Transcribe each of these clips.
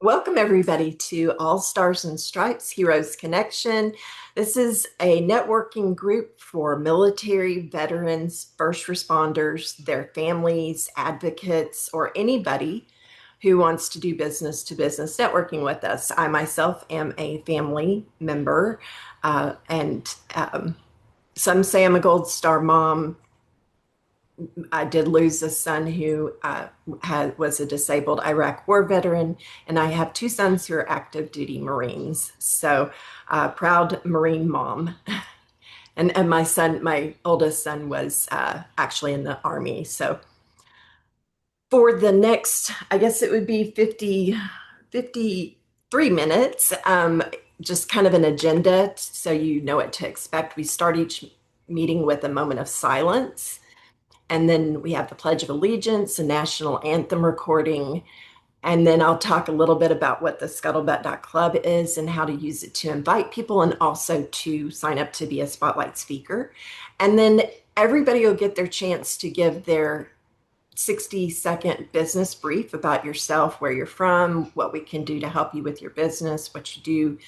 Welcome, everybody, to All Stars and Stripes Heroes Connection. This is a networking group for military, veterans, first responders, their families, advocates, or anybody who wants to do business to business networking with us. I myself am a family member, and some say I'm a Gold Star mom. I did lose a son who was a disabled Iraq War veteran, and I have two sons who are active duty Marines. So, proud Marine mom. And my oldest son, was actually in the Army. So, for the next, I guess it would be 53 minutes, just kind of an agenda so you know what to expect. We start each meeting with a moment of silence. And then we have the Pledge of Allegiance, a national anthem recording. And then I'll talk a little bit about what the Scuttlebutt.club is and how to use it to invite people and also to sign up to be a Spotlight speaker. And then everybody will get their chance to give their 60-second business brief about yourself, where you're from, what we can do to help you with your business, what you do,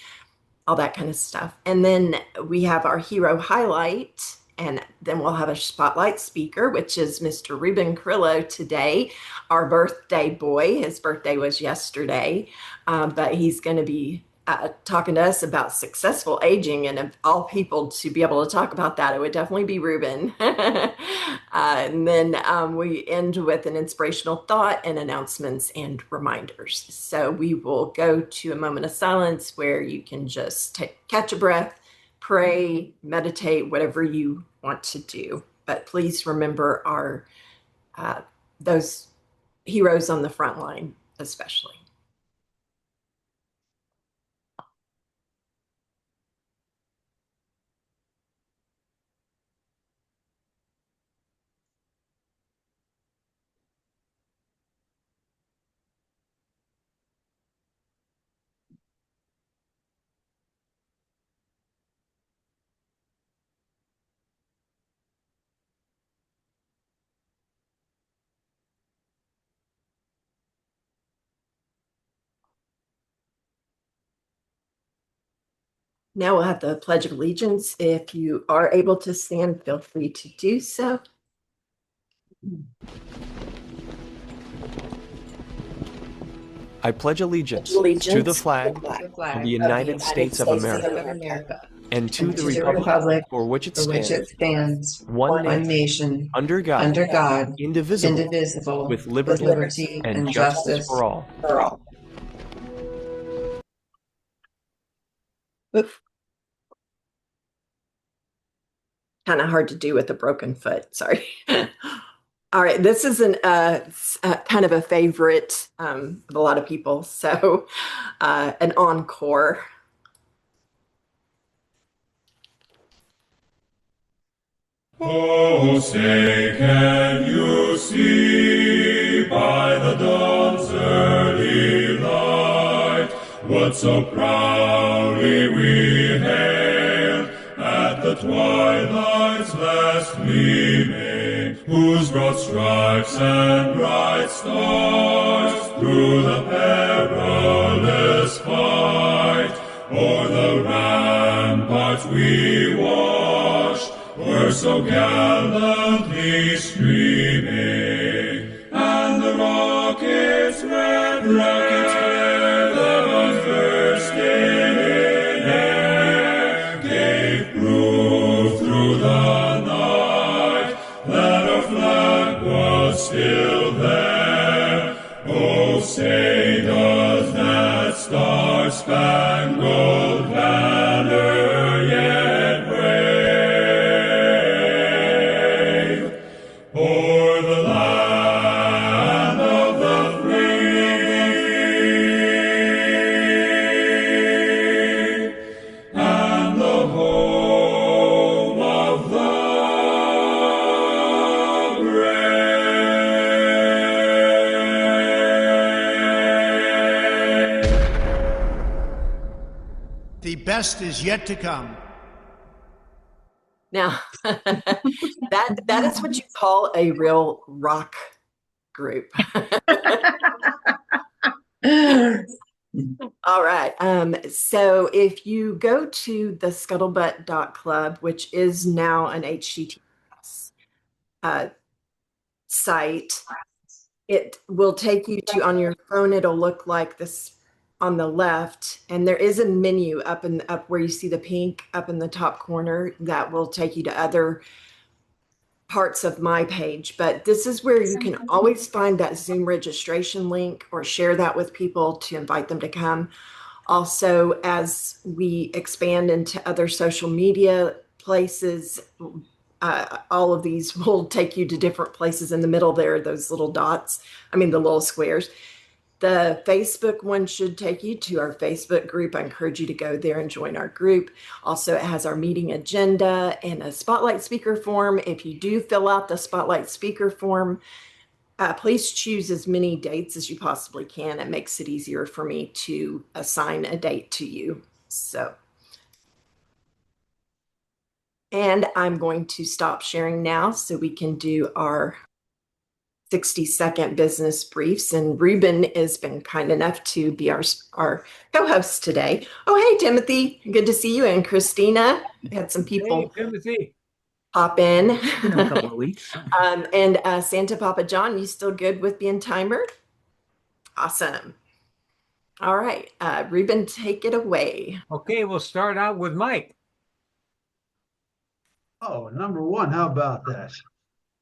all that kind of stuff. And then we have our hero highlight, and then we'll have a spotlight speaker, which is Mr. Ruben Carrillo today, our birthday boy. His birthday was yesterday, but he's going to be talking to us about successful aging. And of all people to be able to talk about that, it would definitely be Ruben. And then we end with an inspirational thought and announcements and reminders. So we will go to a moment of silence where you can just catch a breath, pray, meditate, whatever you want to do. But please remember our those heroes on the front line, especially. Now we'll have the Pledge of Allegiance. If you are able to stand, feel free to do so. I pledge allegiance to the flag of the United States of America and to the republic for which it stands, one nation, under God, indivisible, with liberty and justice for all. Kind of hard to do with a broken foot. Sorry. All right, this is kind of a favorite of a lot of people. So, an encore. Oh, say, can you see by the dawn's early light what so proudly we hailed at the twilight's last gleaming, whose broad stripes and bright stars through the perilous fight o'er the ramparts we watched were so gallantly streaming, and the rockets red, that bursting in air, gave proof through the night that our flag was still there. Oh, say, does that star-spangled banner yet wave o'er the land of the free and the home of the brave? The best is yet to come. Now, that is what you call a real rock group. All right. So if you go to the scuttlebutt.club, which is now an HTTPS uh, site, it will take you to on your phone. It'll look like this on the left, and there is a menu up where you see the pink up in the top corner that will take you to other parts of my page. But this is where you can always find that Zoom registration link or share that with people to invite them to come. Also, as we expand into other social media places, all of these will take you to different places. In the middle there, those little dots, I mean, the little squares. The Facebook one should take you to our Facebook group. I encourage you to go there and join our group. Also, it has our meeting agenda and a Spotlight speaker form. If you do fill out the Spotlight speaker form, please choose as many dates as you possibly can. It makes it easier for me to assign a date to you. So, and I'm going to stop sharing now so we can do our 60-second business briefs. And Ruben has been kind enough to be our co-host today. Oh, hey, Timothy. Good to see you. And Christina. We had some people pop in. In a couple of weeks. And Santa Papa John, you still good with being timer? Awesome. All right. Ruben, take it away. Okay, we'll start out with Mike. Oh, number one, how about that?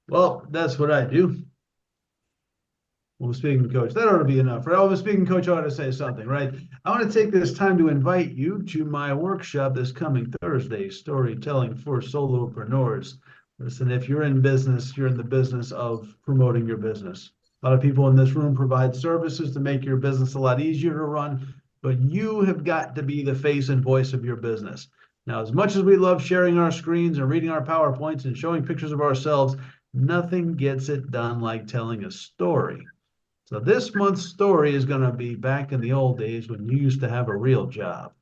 Well, that's what I do. Well, speaking coach, that ought to be enough, right? Oh, speaking coach ought to say something, right? I want to take this time to invite you to my workshop this coming Thursday, Storytelling for Solopreneurs. Listen, if you're in business, you're in the business of promoting your business. A lot of people in this room provide services to make your business a lot easier to run, but you have got to be the face and voice of your business. Now, as much as we love sharing our screens and reading our PowerPoints and showing pictures of ourselves, nothing gets it done like telling a story. So this month's story is going to be back in the old days when you used to have a real job.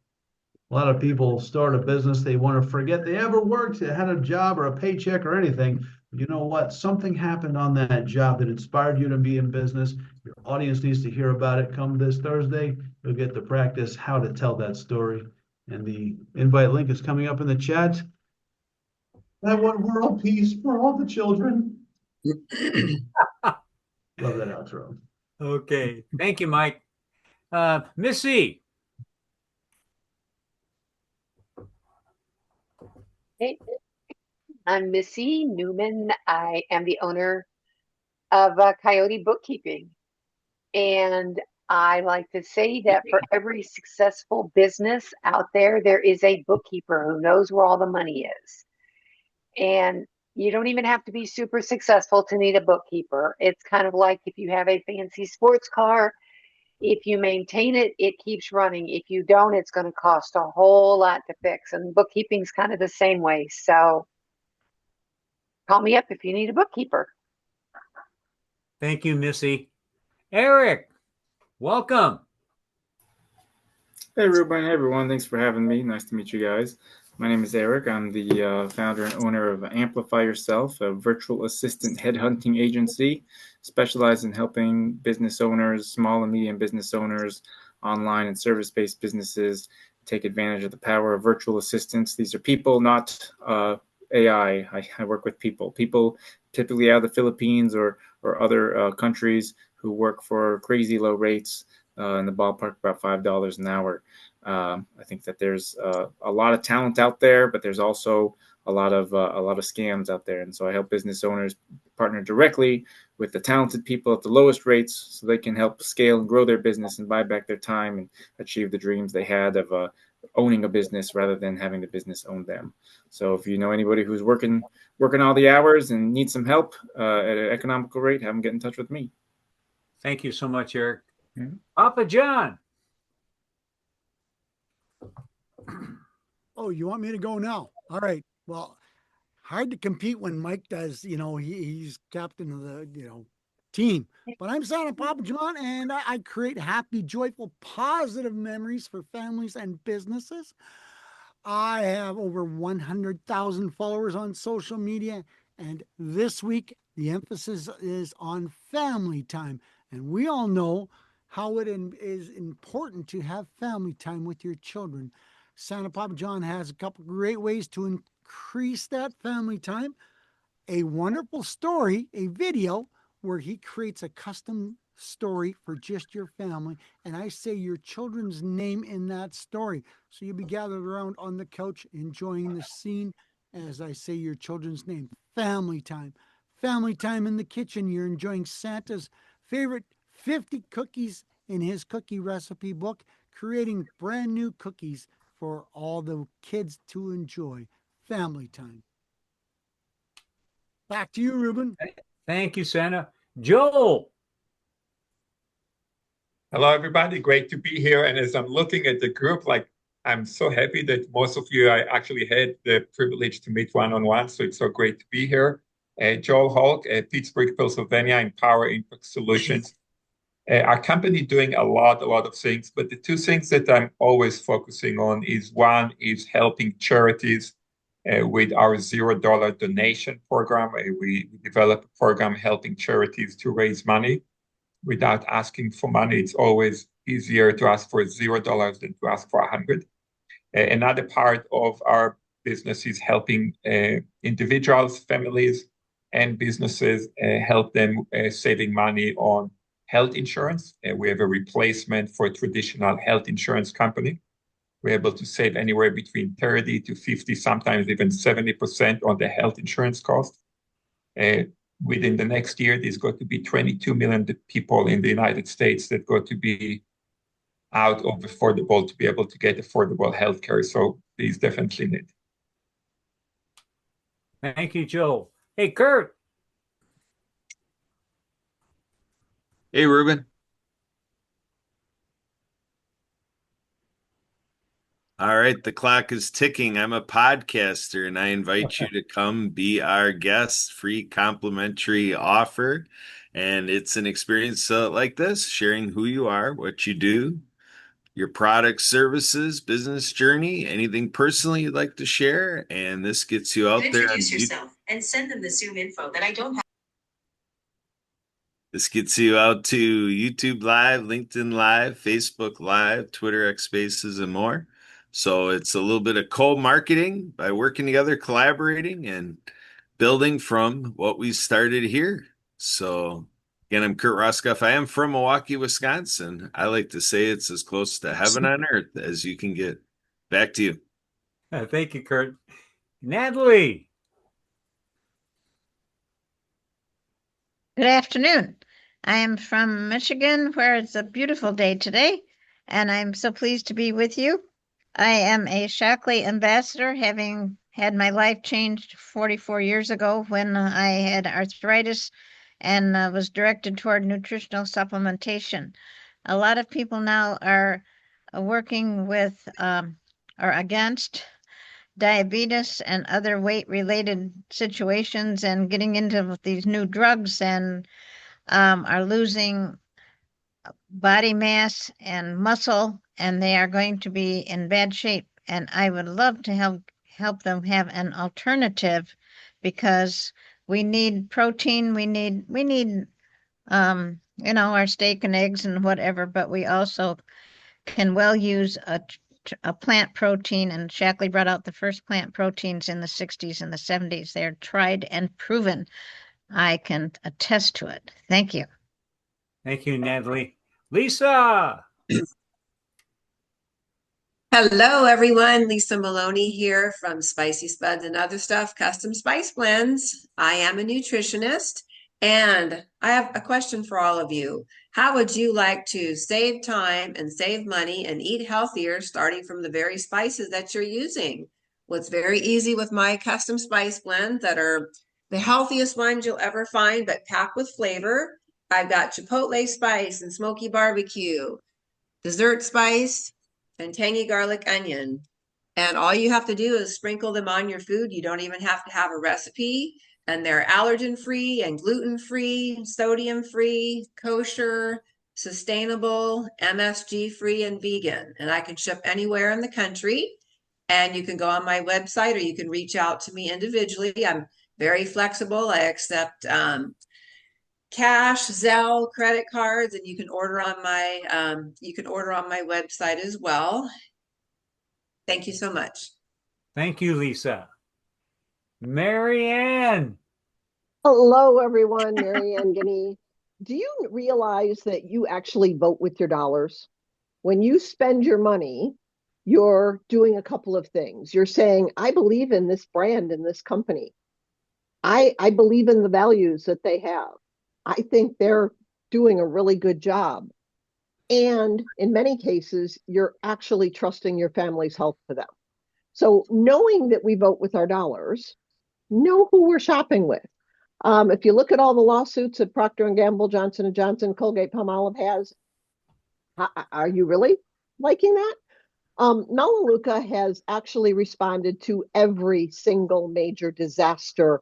A lot of people start a business, they want to forget they ever worked, they had a job or a paycheck or anything. You know what? Something happened on that job that inspired you to be in business. Your audience needs to hear about it. Come this Thursday, you'll get to practice how to tell that story. And the invite link is coming up in the chat. I want world peace for all the children. Love that outro. Okay, thank you, Mike. Missy. Hey, I'm Missy Newman. I am the owner of Coyote Bookkeeping. And I like to say that for every successful business out there, there is a bookkeeper who knows where all the money is. And you don't even have to be super successful to need a bookkeeper. It's kind of like if you have a fancy sports car, if you maintain it, it keeps running. If you don't, it's going to cost a whole lot to fix. And bookkeeping's kind of the same way. So call me up if you need a bookkeeper. Thank you, Missy. Eric, welcome. Hey, Ruben. Hey, everyone. Thanks for having me. Nice to meet you guys. My name is Eric. I'm the founder and owner of Amplify Yourself, a virtual assistant headhunting agency specialized in helping business owners, small and medium business owners, online and service-based businesses take advantage of the power of virtual assistants. These are people, not AI. I work with people typically out of the Philippines or other countries who work for crazy low rates in the ballpark about $5 an hour. I think that there's a lot of talent out there, but there's also a lot of scams out there. And so I help business owners partner directly with the talented people at the lowest rates so they can help scale and grow their business and buy back their time and achieve the dreams they had of owning a business rather than having the business own them. So if you know anybody who's working all the hours and needs some help at an economical rate, have them get in touch with me. Thank you so much, Eric. Mm-hmm. Papa John. Oh, you want me to go now? All right. Well, hard to compete when Mike does, he's captain of the, team. But I'm Santa Papa John, and I create happy, joyful, positive memories for families and businesses. I have over 100,000 followers on social media, and this week the emphasis is on family time. And we all know how it is important to have family time with your children. Santa Papa John has a couple great ways to increase that family time. A wonderful story, a video where he creates a custom story for just your family. And I say your children's name in that story. So you'll be gathered around on the couch enjoying the scene as I say your children's name. Family time. Family time in the kitchen. You're enjoying Santa's favorite 50 cookies in his cookie recipe book, creating brand new cookies for all the kids to enjoy. Family time. Back to you, Ruben. Thank you, Santa. Joel. Hello, everybody. Great to be here. And as I'm looking at the group, I'm so happy that most of you I actually had the privilege to meet one-on-one. So it's so great to be here. Joel Hulk at Pittsburgh, Pennsylvania, in Power Impact Solutions. Our company doing a lot of things, but the two things that I'm always focusing on is one is helping charities with our $0 donation program. We develop a program helping charities to raise money without asking for money. It's always easier to ask for $0 than to ask for 100. Another part of our business is helping individuals, families, and businesses help them saving money on health insurance. We have a replacement for a traditional health insurance company. We're able to save anywhere between 30 to 50, sometimes even 70% on the health insurance cost. Within the next year, there's going to be 22 million people in the United States that go to be out of affordable to be able to get affordable health care. So there's definitely need. Thank you, Joel. Hey, Kurt. Hey, Ruben. All right, the clock is ticking. I'm a podcaster, and I invite you to come be our guest, free complimentary offer. And it's an experience like this, sharing who you are, what you do, your products, services, business journey, anything personally you'd like to share. And this gets you out there. Introduce yourself and send them the Zoom info that I don't have. This gets you out to YouTube Live, LinkedIn Live, Facebook Live, Twitter X Spaces, and more. So it's a little bit of co-marketing by working together, collaborating, and building from what we started here. So again, I'm Kurt Roskoff. I am from Milwaukee, Wisconsin. I like to say it's as close to heaven on earth as you can get. Back to you. Thank you, Kurt. Natalie. Good afternoon. I am from Michigan, where it's a beautiful day today, and I'm so pleased to be with you. I am a Shockley ambassador, having had my life changed 44 years ago when I had arthritis and was directed toward nutritional supplementation. A lot of people now are working with or against diabetes and other weight-related situations and getting into these new drugs and are losing body mass and muscle, and they are going to be in bad shape. And I would love to help them have an alternative, because we need protein. We need our steak and eggs and whatever, but we also can well use a plant protein. And Shackley brought out the first plant proteins in the 60s and the 70s. They're tried and proven. I can attest to it. Thank you. Thank you, Natalie. Lisa. Hello, everyone. Lisa Maloney here from Spicy Spuds and Other Stuff, Custom Spice Blends. I am a nutritionist, and I have a question for all of you. How would you like to save time and save money and eat healthier, starting from the very spices that you're using? Well, it's very easy with my custom spice blends that are the healthiest ones you'll ever find, but packed with flavor. I've got chipotle spice and smoky barbecue, dessert spice, and tangy garlic onion. And all you have to do is sprinkle them on your food. You don't even have to have a recipe. And they're allergen-free and gluten-free, sodium-free, kosher, sustainable, MSG-free, and vegan. And I can ship anywhere in the country. And you can go on my website, or you can reach out to me individually. I'm very flexible. I accept cash, Zelle, credit cards, and you can order on my website as well. Thank you so much. Thank you, Lisa. Marianne. Hello, everyone. Marianne Guinea. Do you realize that you actually vote with your dollars? When you spend your money, you're doing a couple of things. You're saying, I believe in this brand and this company. I believe in the values that they have. I think they're doing a really good job. And in many cases, you're actually trusting your family's health to them. So knowing that we vote with our dollars, know who we're shopping with. If you look at all the lawsuits that Procter & Gamble, Johnson & Johnson, Colgate, Palmolive has, are you really liking that? Melaleuca has actually responded to every single major disaster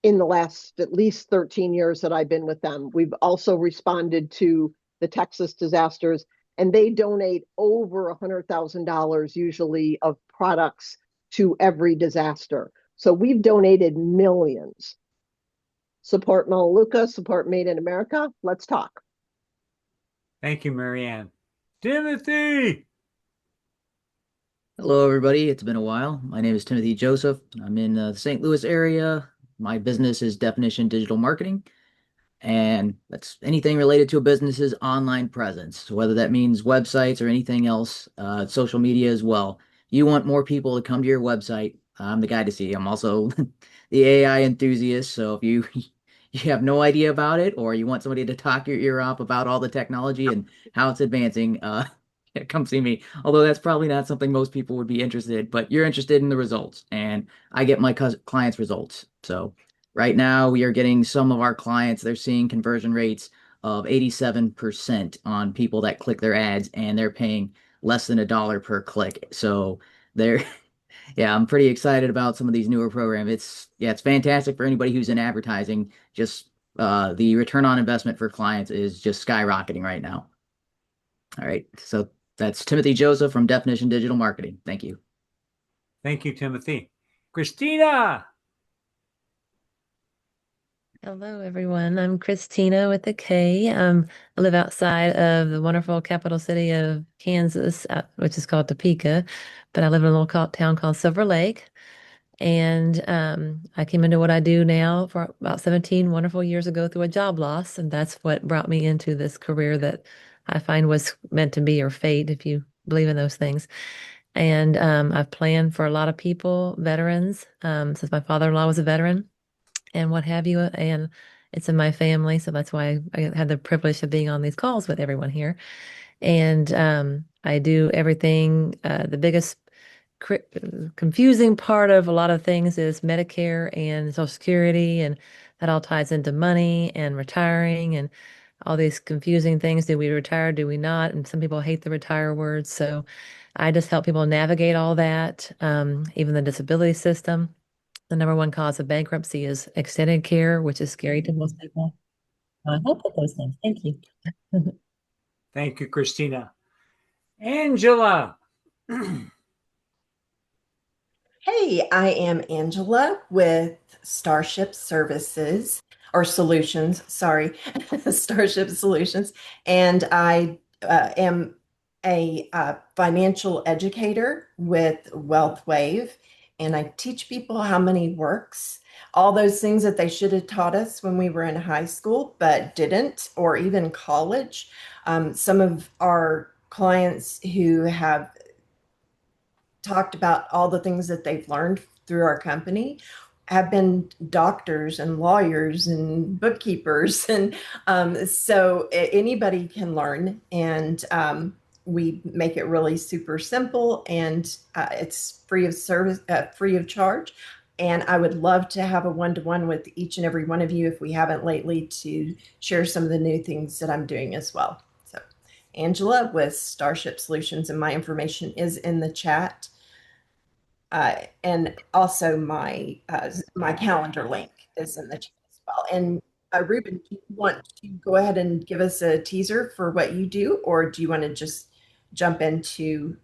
in the last at least 13 years that I've been with them. We've also responded to the Texas disasters, and they donate over $100,000 usually of products to every disaster. So we've donated millions. Support Melaleuca, support Made in America. Let's talk. Thank you, Marianne. Timothy. Hello, everybody. It's been a while. My name is Timothy Joseph. I'm in the St. Louis area. My business is Definition Digital Marketing, and that's anything related to a business's online presence. So whether that means websites or anything else, social media as well. You want more people to come to your website, I'm the guy to see. I'm also the AI enthusiast. So if you you have no idea about it, or you want somebody to talk your ear off about all the technology and how it's advancing, come see me. Although that's probably not something most people would be interested in, but you're interested in the results, and I get my clients' results. So right now we are getting some of our clients, they're seeing conversion rates of 87% on people that click their ads, and they're paying less than $1 per click. So they're yeah, I'm pretty excited about some of these newer programs. It's fantastic for anybody who's in advertising. Just the return on investment for clients is just skyrocketing right now. All right, so that's Timothy Joseph from Definition Digital Marketing. Thank you. Thank you, Timothy. Christina. Hello, everyone. I'm Christina with a K. I live outside of the wonderful capital city of Kansas, which is called Topeka, but I live in a little town called Silver Lake. And I came into what I do now for about 17 wonderful years ago through a job loss. And that's what brought me into this career that I find was meant to be, or fate, if you believe in those things. And I've planned for a lot of people, veterans, since my father-in-law was a veteran and what have you. And it's in my family. So that's why I had the privilege of being on these calls with everyone here. And I do everything. The biggest confusing part of a lot of things is Medicare and Social Security, and that all ties into money and retiring and all these confusing things. Do we retire? Do we not? And some people hate the retire word. So I just help people navigate all that, even the disability system. The number one cause of bankruptcy is extended care, which is scary to most people. I hope at those things. Thank you. Thank you, Christina. Angela. Hey, I am Angela with Starship Services or Solutions, sorry, Starship Solutions. And I am a financial educator with Wealth Wave, and I teach people how money works, all those things that they should have taught us when we were in high school, but didn't, or even college. Some of our clients who have talked about all the things that they've learned through our company have been doctors and lawyers and bookkeepers. And so anybody can learn. And we make it really super simple, and it's free of service, free of charge. And I would love to have a one-to-one with each and every one of you if we haven't lately, to share some of the new things that I'm doing as well. So Angela with Starship Solutions, and my information is in the chat. And also my my calendar link is in the chat as well. And Ruben, do you want to go ahead and give us a teaser for what you do, or do you want to just jump into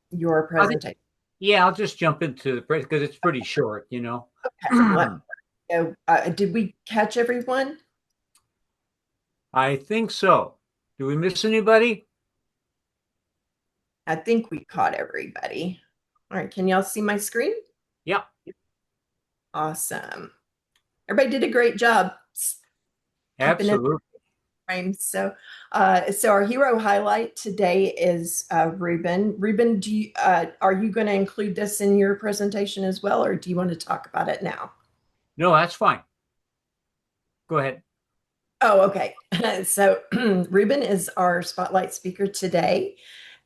your presentation? Yeah, I'll just jump into the because it's pretty short, you know. Okay. Did we catch everyone? I think so. Do we miss anybody? I think we caught everybody. All right, can y'all see my screen? Yep. Awesome. Everybody did a great job. Absolutely. So our hero highlight today is Ruben. Ruben, are you going to include this in your presentation as well, or do you want to talk about it now? No, that's fine. Go ahead. Oh, okay. So Ruben is our spotlight speaker today,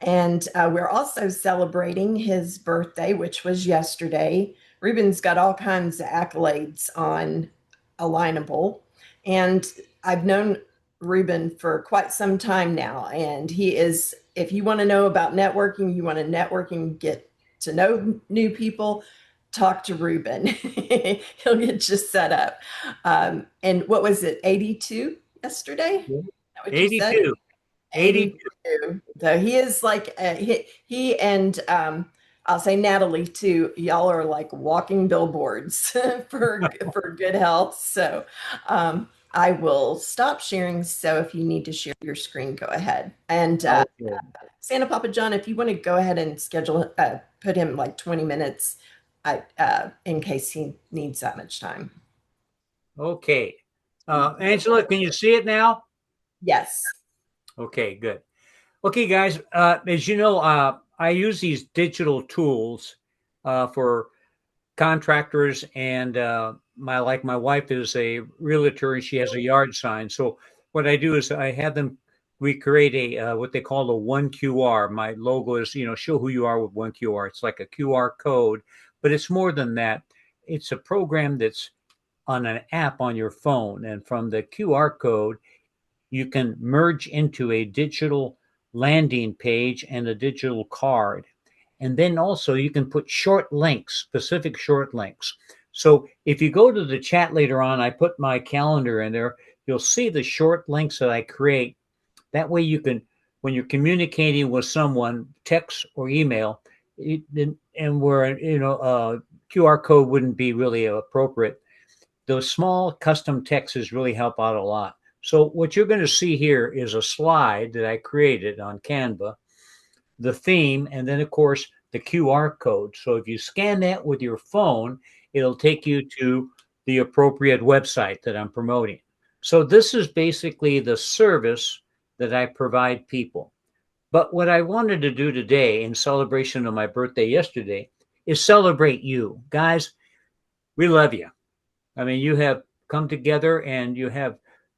and we're also celebrating his birthday, which was yesterday. Ruben's got all kinds of accolades on Alignable, and I've known Ruben for quite some time now, and he is, if you want to know about networking, you want to network and get to know new people, talk to Ruben. He'll get you set up. And what was it, 82 yesterday? Is that what 82. you said? 82. So he is like, he and I'll say Natalie too, y'all are like walking billboards for good health. So I will stop sharing. So if you need to share your screen, go ahead. And Santa Papa John, if you want to go ahead and schedule, put him like 20 minutes in case he needs that much time. Okay. Angela, can you see it now? Yes. Okay, good. Okay, guys, as you know, I use these digital tools for contractors, and my wife is a realtor and she has a yard sign. So what I do is I have them recreate a what they call a 1QR. My logo is, show who you are with 1QR. It's like a QR code, but it's more than that. It's a program that's on an app on your phone, and from the QR code, you can merge into a digital landing page and a digital card. And then also you can put short links, specific short links. So if you go to the chat later on, I put my calendar in there, you'll see the short links that I create. That way you can, when you're communicating with someone, text or email, and where, QR code wouldn't be really appropriate, those small custom texts really help out a lot. So what you're going to see here is a slide that I created on Canva, the theme, and then of course the QR code. So if you scan that with your phone, it'll take you to the appropriate website that I'm promoting. So this is basically the service that I provide people. But what I wanted to do today in celebration of my birthday yesterday is celebrate you. Guys, we love you. I mean, you have come together and you have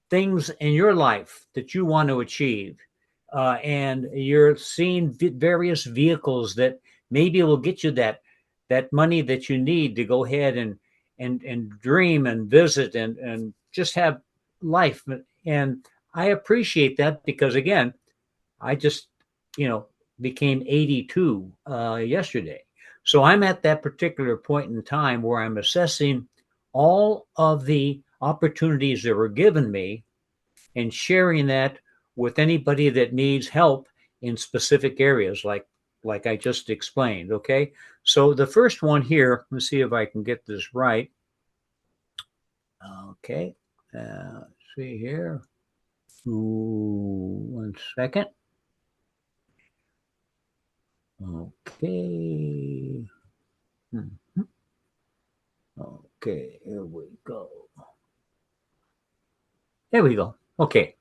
things in your life that you want to achieve. And you're seeing various vehicles that maybe will get you that money that you need to go ahead and dream and visit and just have life. And I appreciate that because, again, I just, became 82 yesterday. So I'm at that particular point in time where I'm assessing all of the opportunities that were given me and sharing that with anybody that needs help in specific areas like I just explained. Okay, so the first one here, let's see if I can get this right. Okay, let's see here. Ooh, 1 second. Okay. Mm-hmm. Okay, here we go. There we go. Okay.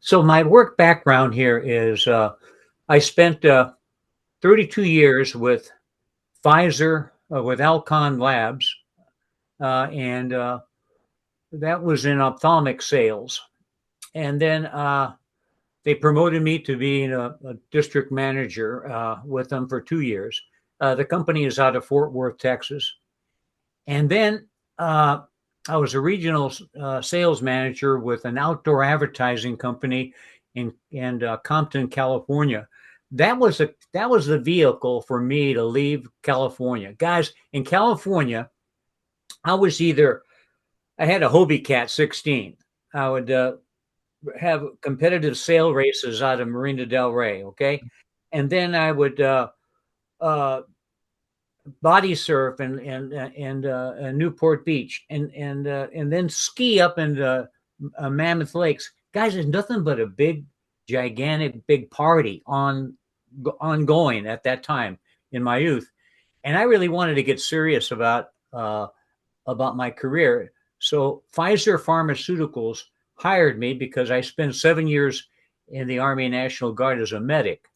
So my work background here is I spent 32 years with Pfizer, with Alcon Labs, and that was in ophthalmic sales. And then they promoted me to being a district manager with them for 2 years. The company is out of Fort Worth, Texas. And then I was a regional sales manager with an outdoor advertising company in Compton, California. That was the vehicle for me to leave California. Guys, in California, I had a Hobie Cat 16. I would have competitive sail races out of Marina del Rey, okay? And then I would body surf and Newport Beach and then ski up into Mammoth Lakes. guys, there's nothing but a big, gigantic, big party ongoing at that time in my youth. And I really wanted to get serious about my career. So Pfizer Pharmaceuticals hired me because I spent 7 years in the Army National Guard as a medic.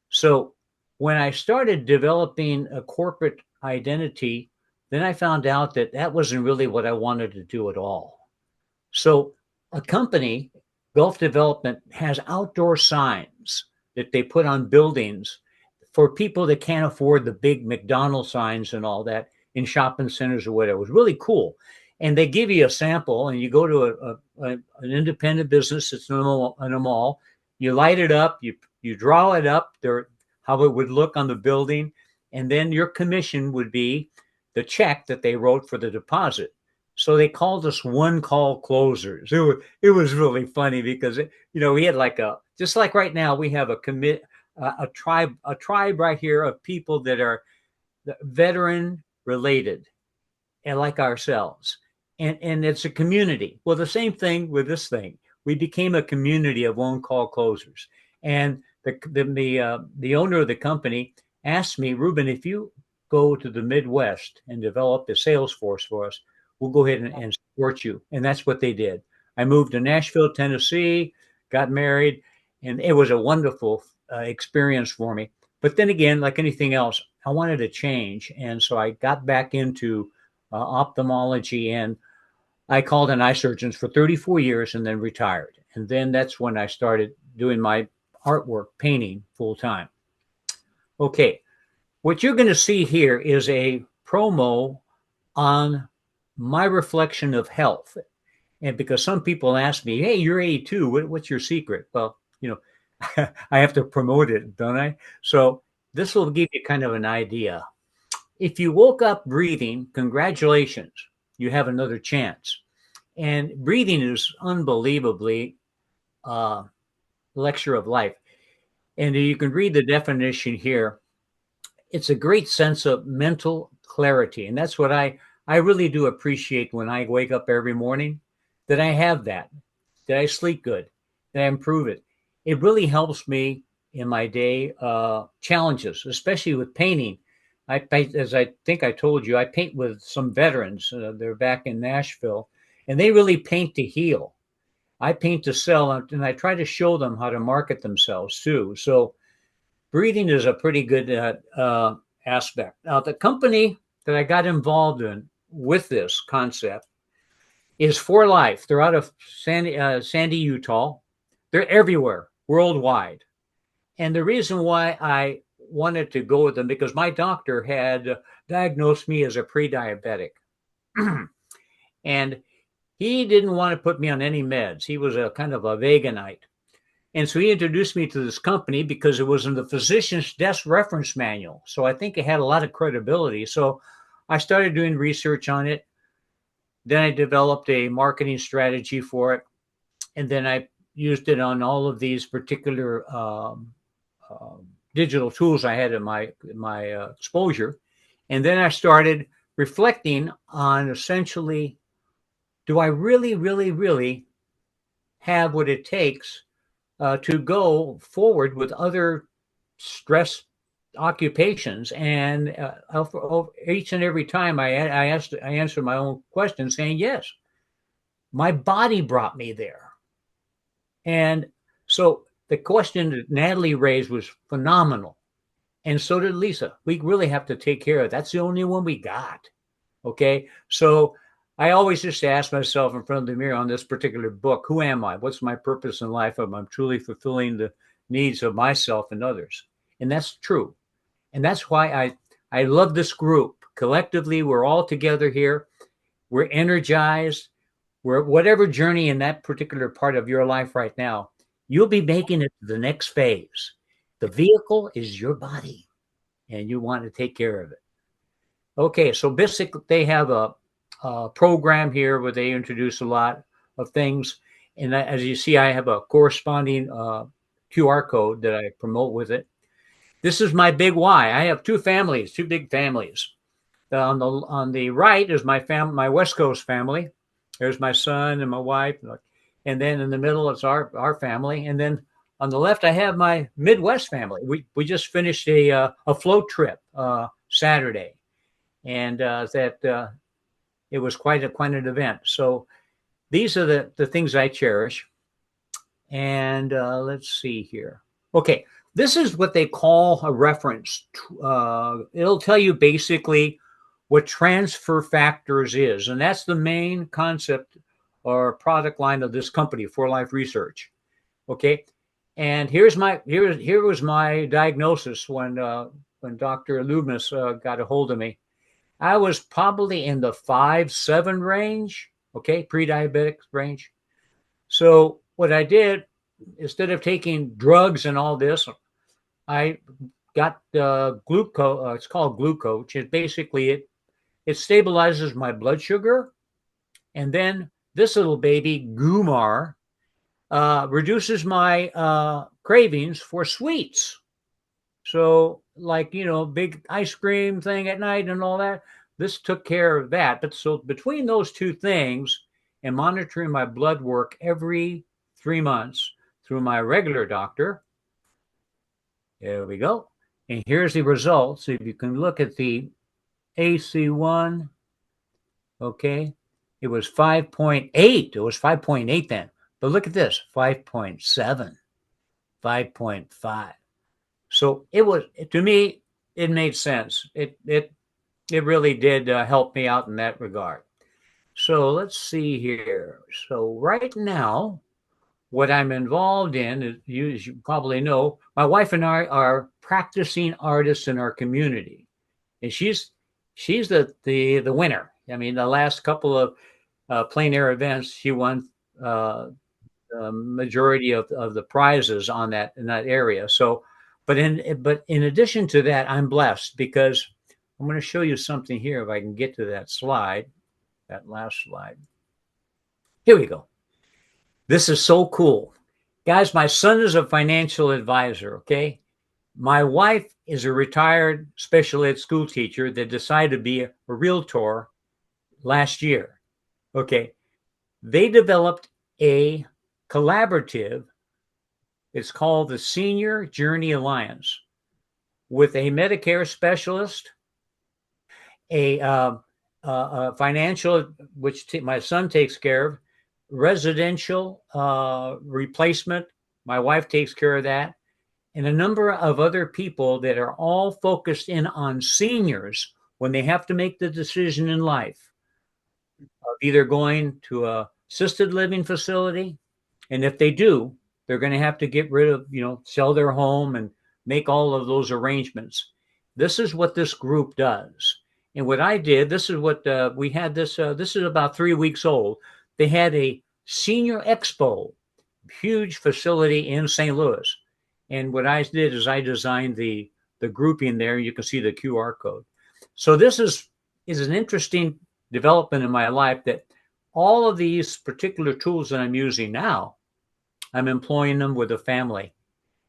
So when I started developing a corporate identity, then I found out that that wasn't really what I wanted to do at all. So a company, Gulf Development, has outdoor signs that they put on buildings for people that can't afford the big McDonald's signs and all that in shopping centers or whatever. It was really cool. And they give you a sample, and you go to an independent business that's in a mall. You light it up, you draw it up, how it would look on the building, and then your commission would be the check that they wrote for the deposit. So they called us one call closers. It was really funny because we had just like right now we have a tribe right here of people that are veteran related and like ourselves. And it's a community. Well, the same thing with this thing. We became a community of one call closers. And the owner of the company asked me, Ruben, if you go to the Midwest and develop a sales force for us, we'll go ahead and support you. And that's what they did. I moved to Nashville, Tennessee, got married, and it was a wonderful experience for me. But then again, like anything else, I wanted to change. And so I got back into ophthalmology, and I called in eye surgeons for 34 years and then retired. And then that's when I started doing my artwork, painting full time. Okay, what you're going to see here is a promo on my reflection of health. And because some people ask me, hey, you're 82, what's your secret? Well, I have to promote it, don't I? So this will give you kind of an idea. If you woke up breathing, congratulations, you have another chance. And breathing is unbelievably lecture of life. And you can read the definition here. It's a great sense of mental clarity. And that's what I really do appreciate when I wake up every morning, that I have that I sleep good, that I improve it. It really helps me in my day challenges, especially with painting. As I think I told you, I paint with some veterans. They're back in Nashville, and they really paint to heal. I paint to sell, and I try to show them how to market themselves too. So breathing is a pretty good aspect. Now, the company that I got involved in with this concept is For Life. They're out of Sandy, Utah. They're everywhere, worldwide. And the reason why I wanted to go with them, because my doctor had diagnosed me as a pre-diabetic. And he didn't want to put me on any meds. He was a kind of a veganite. And so he introduced me to this company because it was in the physician's desk reference manual. So I think it had a lot of credibility. So I started doing research on it. Then I developed a marketing strategy for it. And then I used it on all of these particular digital tools I had in my exposure. And then I started reflecting on essentially, do I really, really, really have what it takes to go forward with other stress occupations? And each and every time I answered my own question saying, yes, my body brought me there. And so the question that Natalie raised was phenomenal. And so did Lisa. We really have to take care of it. That's the only one we got. Okay. So I always just ask myself in front of the mirror on this particular book, who am I? What's my purpose in life? Am I truly fulfilling the needs of myself and others? And that's true. And that's why I love this group. Collectively, we're all together here. We're energized. We're whatever journey in that particular part of your life right now, you'll be making it to the next phase. The vehicle is your body, and you want to take care of it. Okay, so basically they have a program here where they introduce a lot of things. And as you see, I have a corresponding QR code that I promote with it. This is my big why. I have two big families. On the right is my West Coast family. There's my son and my wife. And then in the middle, it's our family. And then on the left, I have my Midwest family. We just finished a float trip Saturday, and it was quite an event. So these are the things I cherish. And let's see here. Okay, this is what they call a reference. It'll tell you basically what transfer factors is, and that's the main concept or product line of this company, For Life Research. Okay, and here was my diagnosis when Dr. Loomis got a hold of me. I was probably in the 5-7 range, okay, pre-diabetic range. So what I did, instead of taking drugs and all this, I got glucose. It's called glucose. It basically it stabilizes my blood sugar, and then this little baby Gumar reduces my cravings for sweets. So, like, big ice cream thing at night and all that, this took care of that. But so between those two things and monitoring my blood work every 3 months through my regular doctor, there we go. And here's the results. If you can look at the AC1, okay, it was 5.8. It was 5.8 then. But look at this, 5.7, 5.5. So it was, to me, it made sense. It really did help me out in that regard. So let's see here. So right now, what I'm involved in, as you probably know, my wife and I are practicing artists in our community, and she's the winner. I mean, the last couple of plein air events, she won the majority of the prizes in that area. So, but in addition to that, I'm blessed because I'm going to show you something here. If I can get to that slide, that last slide. Here we go. This is so cool. Guys, my son is a financial advisor, okay? My wife is a retired special ed school teacher that decided to be a realtor last year, okay? They developed a collaborative. It's called the Senior Journey Alliance with a Medicare specialist, a financial, which my son takes care of, residential replacement. My wife takes care of that, and a number of other people that are all focused in on seniors when they have to make the decision in life of either going to a assisted living facility, and if they do, they're going to have to get rid of, sell their home and make all of those arrangements. This is what this group does. And what I did, this is what we had this is about 3 weeks old. They had a senior expo, huge facility in St. Louis. And what I did is I designed the grouping there. You can see the QR code. So this is an interesting development in my life, that all of these particular tools that I'm using now, I'm employing them with a family.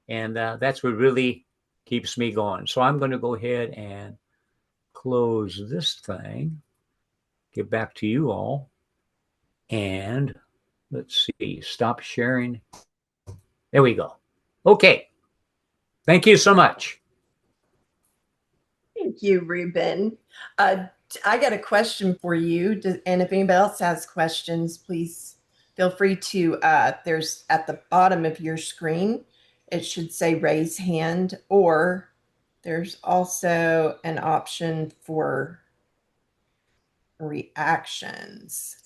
And that's what really keeps me going. So I'm going to go ahead and close this thing, get back to you all. And let's see, stop sharing. There we go. Okay. Thank you so much. Thank you, Ruben. I got a question for you. And if anybody else has questions, please feel free to, there's at the bottom of your screen, it should say raise hand, or there's also an option for reactions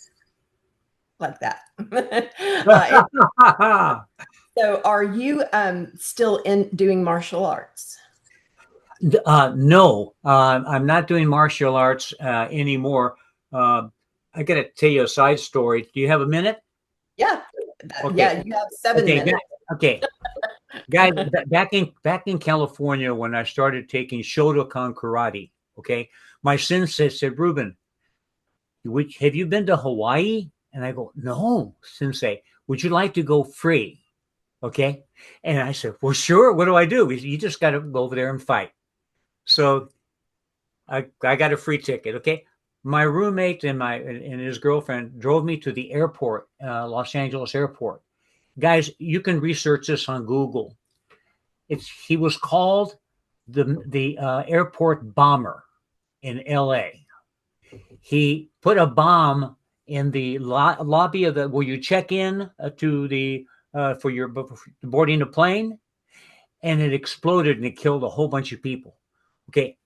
like that. So are you still doing martial arts? No, I'm not doing martial arts anymore. I got to tell you a side story. Do you have a minute? Yeah. Okay. Yeah, you have 7 minutes. Okay. Guys, back in California, when I started taking Shotokan karate, okay, my sensei said, Ruben, have you been to Hawaii? And I go, no, sensei, would you like to go free? Okay. And I said, well, sure. What do I do? He said, you just got to go over there and fight. So I got a free ticket. Okay. my roommate and his girlfriend drove me to the airport, Los Angeles airport. Guys, you can research this on Google. He was called the airport bomber in L.A. He put a bomb in the lobby of where you check in to the for your boarding a plane, and it exploded and it killed a whole bunch of people. Okay,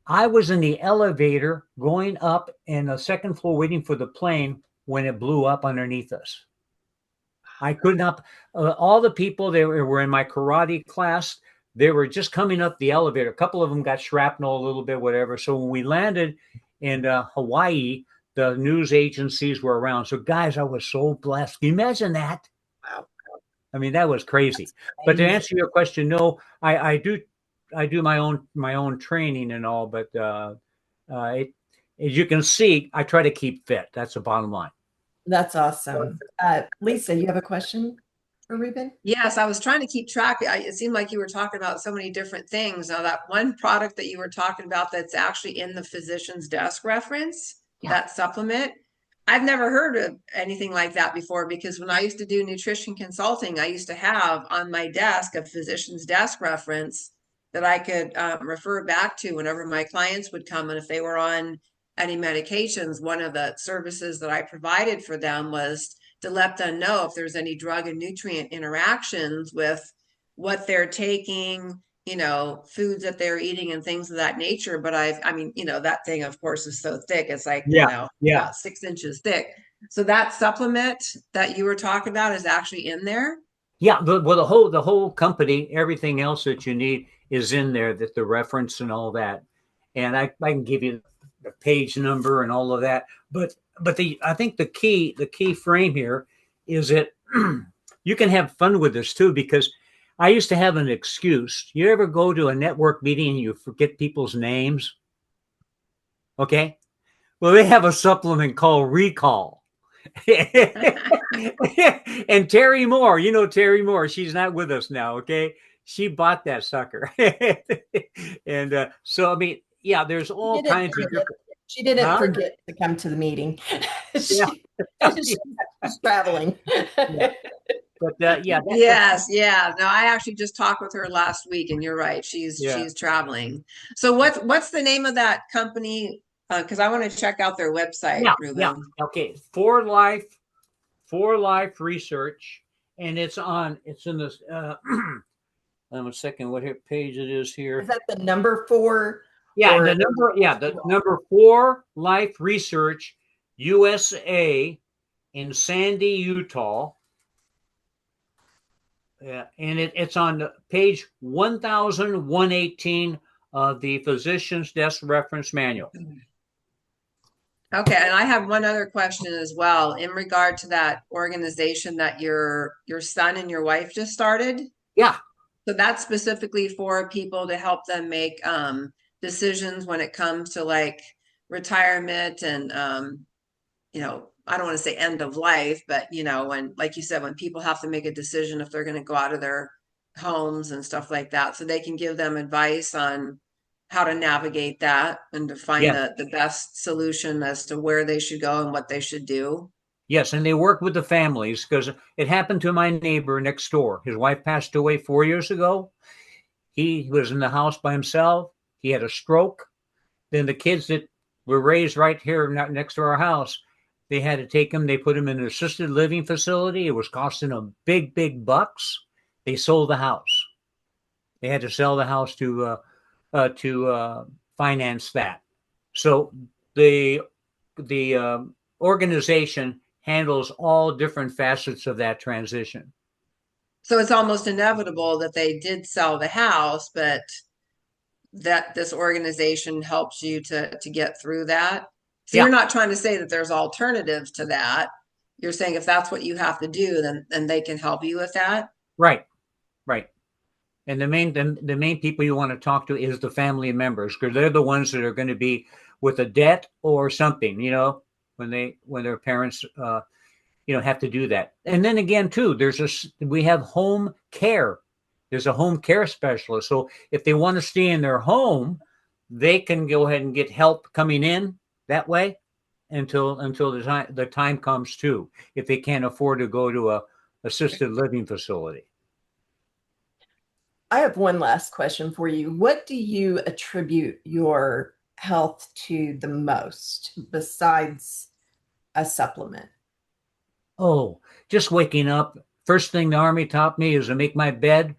I was in the elevator going up in the second floor waiting for the plane when it blew up underneath us. I could not. All the people that were in my karate class, they were just coming up the elevator. A couple of them got shrapnel a little bit, whatever. So when we landed in Hawaii, the news agencies were around. So guys, I was so blessed. Can you imagine that? Wow. I mean, that was crazy. But to answer your question, no, I do my own training and all, but as you can see, I try to keep fit. That's the bottom line. That's awesome. Lisa, you have a question for Ruben? Yes, I was trying to keep track. It seemed like you were talking about so many different things. Now, that one product that you were talking about that's actually in the physician's desk reference, that supplement, I've never heard of anything like that before, because when I used to do nutrition consulting, I used to have on my desk a physician's desk reference that I could refer back to whenever my clients would come. And if they were on any medications, one of the services that I provided for them was to let them know if there's any drug and nutrient interactions with what they're taking, foods that they're eating and things of that nature. But I mean, that thing, of course, is so thick. It's like, about 6 inches thick. So that supplement that you were talking about is actually in there. Yeah. The whole company, everything else that you need is in there, that the reference and all that. And I can give you the page number and all of that. But I think the key frame here is that you can have fun with this too, because I used to have an excuse. You ever go to a network meeting and you forget people's names? Okay. Well, they have a supplement called Recall. And Terry Moore, Terry Moore, she's not with us now. Okay. She bought that sucker. And so, I mean, yeah, there's all kinds of different. She didn't forget to come to the meeting. She's traveling. But yes. No, I actually just talked with her last week, and you're right. She's traveling. So what's the name of that company? Because I want to check out their website, Ruben. Yeah. Okay. For Life Research, and it's in this. A second, what page it is here? Is that the number 4? Yeah, the number 4 Life Research USA in Sandy, Utah. Yeah, and it's on page 1118 of the Physician's Desk Reference Manual. Okay, and I have one other question as well in regard to that organization that your son and your wife just started. Yeah. So that's specifically for people to help them make decisions when it comes to like retirement and I don't want to say end of life, but when, like you said, when people have to make a decision if they're going to go out of their homes and stuff like that, so they can give them advice on how to navigate that and to find the best solution as to where they should go and what they should do. Yes, and they work with the families, because it happened to my neighbor next door. His wife passed away 4 years ago. He was in the house by himself. He had a stroke. Then the kids that were raised right here next to our house, they had to take him. They put him in an assisted living facility. It was costing them big bucks. They sold the house. They had to sell the house to finance that. So the organization handles all different facets of that transition. So it's almost inevitable that they did sell the house, but that this organization helps you to get through that. So you're not trying to say that there's alternatives to that. You're saying if that's what you have to do, then they can help you with that. Right. And the main people you want to talk to is the family members, because they're the ones that are going to be with a debt or something, when their parents, have to do that. And then again, too, we have home care. There's a home care specialist. So if they want to stay in their home, they can go ahead and get help coming in that way until the time comes too, if they can't afford to go to a assisted living facility. I have one last question for you. What do you attribute your health to the most besides a supplement? Oh, just waking up. First thing the Army taught me is to make my bed.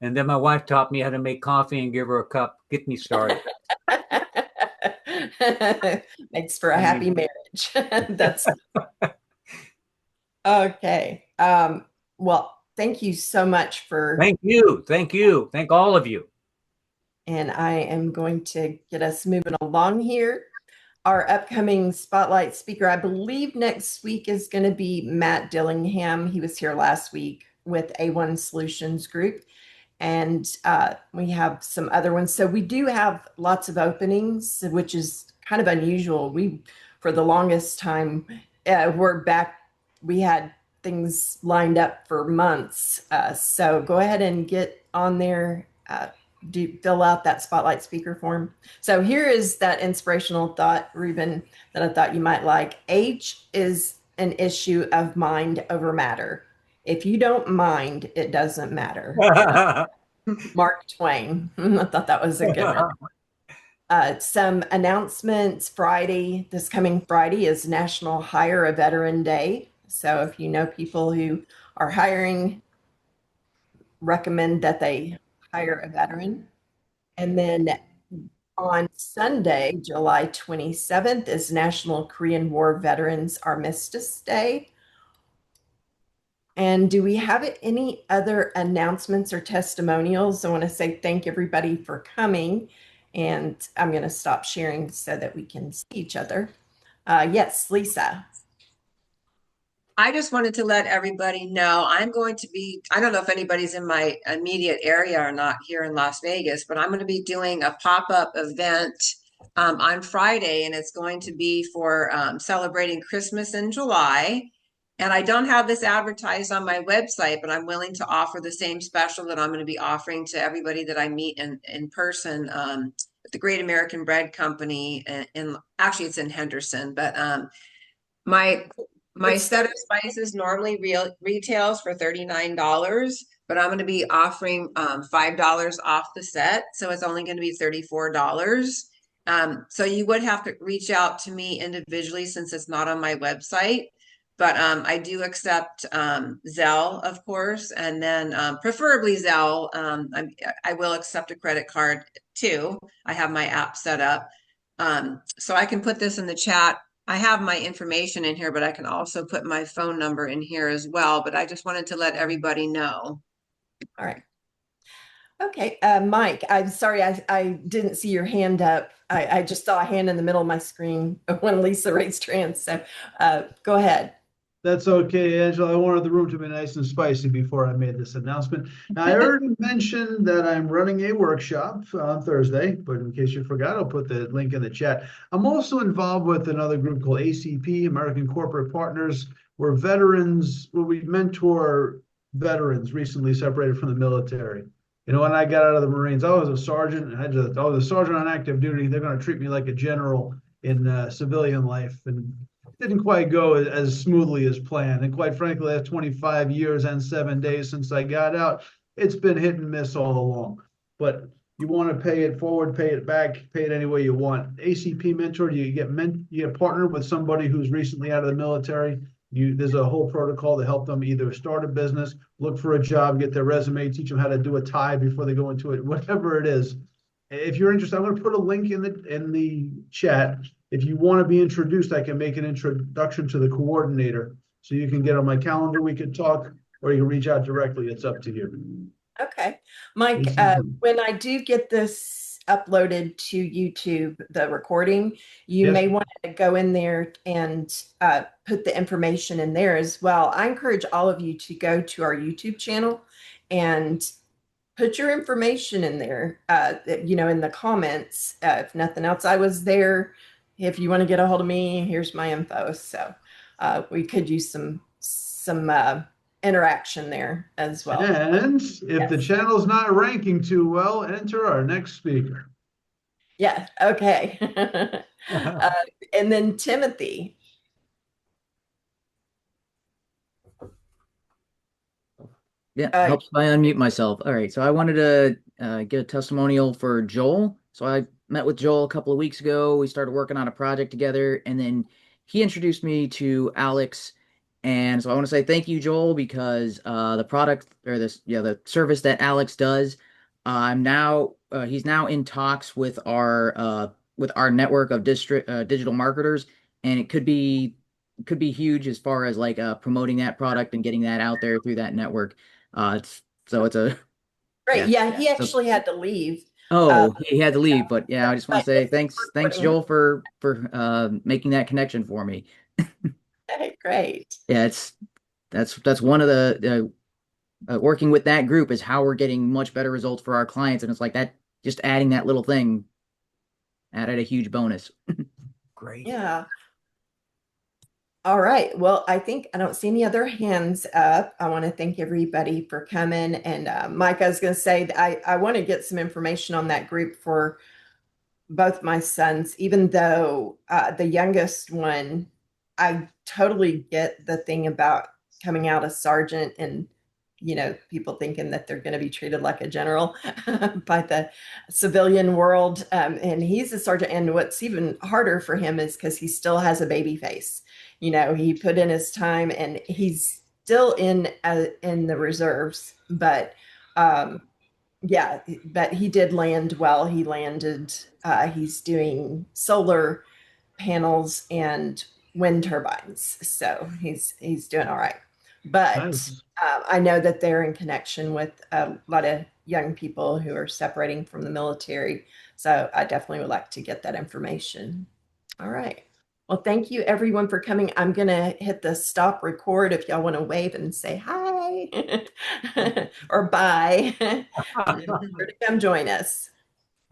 And then my wife taught me how to make coffee and give her a cup. Get me started. Makes for a happy marriage. That's okay. Well, thank you so much for. Thank you. Thank you. Thank all of you. And I am going to get us moving along here. Our upcoming Spotlight speaker, I believe next week is going to be Matt Dillingham. He was here last week with A1 Solutions Group. And we have some other ones. So we do have lots of openings, which is kind of unusual. For the longest time, we had things lined up for months. So go ahead and get on there, fill out that Spotlight speaker form. So here is that inspirational thought, Ruben, that I thought you might like. Age is an issue of mind over matter. If you don't mind, it doesn't matter. Mark Twain. I thought that was a good one. Some announcements. This coming Friday is National Hire a Veteran Day. So if you know people who are hiring, recommend that they hire a veteran. And then on Sunday, July 27th, is National Korean War Veterans Armistice Day. And do we have any other announcements or testimonials? I want to say thank everybody for coming. And I'm going to stop sharing so that we can see each other. Yes, Lisa. I just wanted to let everybody know I'm going to be, I don't know if anybody's in my immediate area or not here in Las Vegas, but I'm going to be doing a pop-up event on Friday, and it's going to be for celebrating Christmas in July. And I don't have this advertised on my website, but I'm willing to offer the same special that I'm going to be offering to everybody that I meet in person at the Great American Bread Company. Actually, it's in Henderson, but my set of spices normally retails for $39, but I'm going to be offering $5 off the set. So it's only going to be $34. So you would have to reach out to me individually since it's not on my website. But I do accept Zelle, of course, and then preferably Zelle. I will accept a credit card too. I have my app set up. So I can put this in the chat. I have my information in here, but I can also put my phone number in here as well. But I just wanted to let everybody know. All right. Okay, Mike, I'm sorry, I didn't see your hand up. I just saw a hand in the middle of my screen when Lisa raised her hand. So go ahead. That's okay, Angela. I wanted the room to be nice and spicy before I made this announcement. Now, I already mentioned that I'm running a workshop on Thursday, but in case you forgot, I'll put the link in the chat. I'm also involved with another group called ACP, American Corporate Partners, where we mentor veterans recently separated from the military. You know, when I got out of the Marines, I was a sergeant. I was a sergeant on active duty. They're going to treat me like a general in civilian life, and didn't quite go as smoothly as planned. And quite frankly, that's 25 years and 7 days since I got out. It's been hit and miss all along. But you want to pay it forward, pay it back, pay it any way you want. ACP mentor, you get partnered with somebody who's recently out of the military. There's a whole protocol to help them either start a business, look for a job, get their resume, teach them how to do a tie before they go into it, whatever it is. If you're interested, I'm going to put a link in the chat. If you want to be introduced, I can make an introduction to the coordinator. So you can get on my calendar, we could talk, or you can reach out directly. It's up to you. Okay. Mike, when I do get this uploaded to YouTube, the recording, you may want to go in there and put the information in there as well. I encourage all of you to go to our YouTube channel and put your information in there, in the comments. If nothing else, I was there. If you want to get a hold of me, here's my info. So we could use some interaction there as well. And if the channel's not ranking too well, enter our next speaker. Yeah. Okay. And then Timothy. Yeah, helps if I unmute myself. All right, so I wanted to get a testimonial for Joel. So I met with Joel a couple of weeks ago. We started working on a project together, and then he introduced me to Alex. And so I want to say thank you, Joel, because the product or this, yeah, the service that Alex does, I'm now he's now in talks with our network of district digital marketers, and it could be huge as far as like promoting that product and getting that out there through that network. It's a Right. yeah. Yeah, he actually had to leave. Oh, he had to leave, but yeah, I just want But to say we're thanks, putting- Joel, for making that connection for me. Okay, great. Yeah, that's one of the working with that group is how we're getting much better results for our clients, and it's like that just adding that little thing added a huge bonus. Great. Yeah. All right. Well, I think I don't see any other hands up. I want to thank everybody for coming. And Mike, I was going to say that I want to get some information on that group for both my sons, even though the youngest one, I totally get the thing about coming out as sergeant and, people thinking that they're going to be treated like a general by the civilian world. And he's a sergeant. And what's even harder for him is because he still has a baby face. He put in his time and he's still in the reserves, but yeah, but he did land well. He landed, he's doing solar panels and wind turbines. So he's doing all right. But Nice. I know that they're in connection with a lot of young people who are separating from the military. So I definitely would like to get that information. All right. Well, thank you everyone for coming. I'm going to hit the stop record if y'all want to wave and say hi or bye. Come join us.